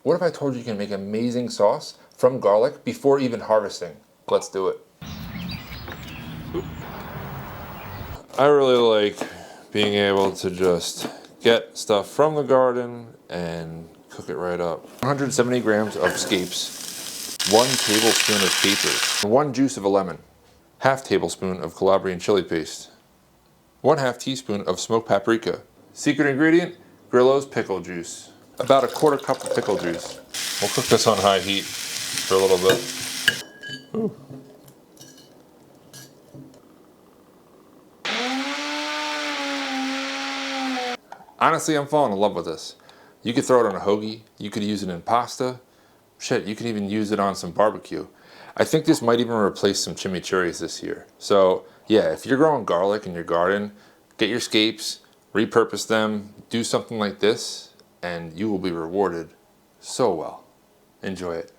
What if I told you can make amazing sauce from garlic before even harvesting? Let's do it. I really like being able to just get stuff from the garden and cook it right up. 170 grams of Scapes, 1 tablespoon of capers, 1 juice of a lemon, half tablespoon of Calabrian chili paste, 1/2 teaspoon of smoked paprika. Secret ingredient, Grillo's pickle juice. About 1/4 cup of pickle juice. We'll cook this on high heat for a little bit. Ooh. Honestly, I'm falling in love with this. You could throw it on a hoagie, you could use it in pasta, shit, you could even use it on some barbecue. I think this might even replace some chimichurris this year. So yeah, if you're growing garlic in your garden, get your Scapes, repurpose them, do something like this, and you will be rewarded so well. Enjoy it.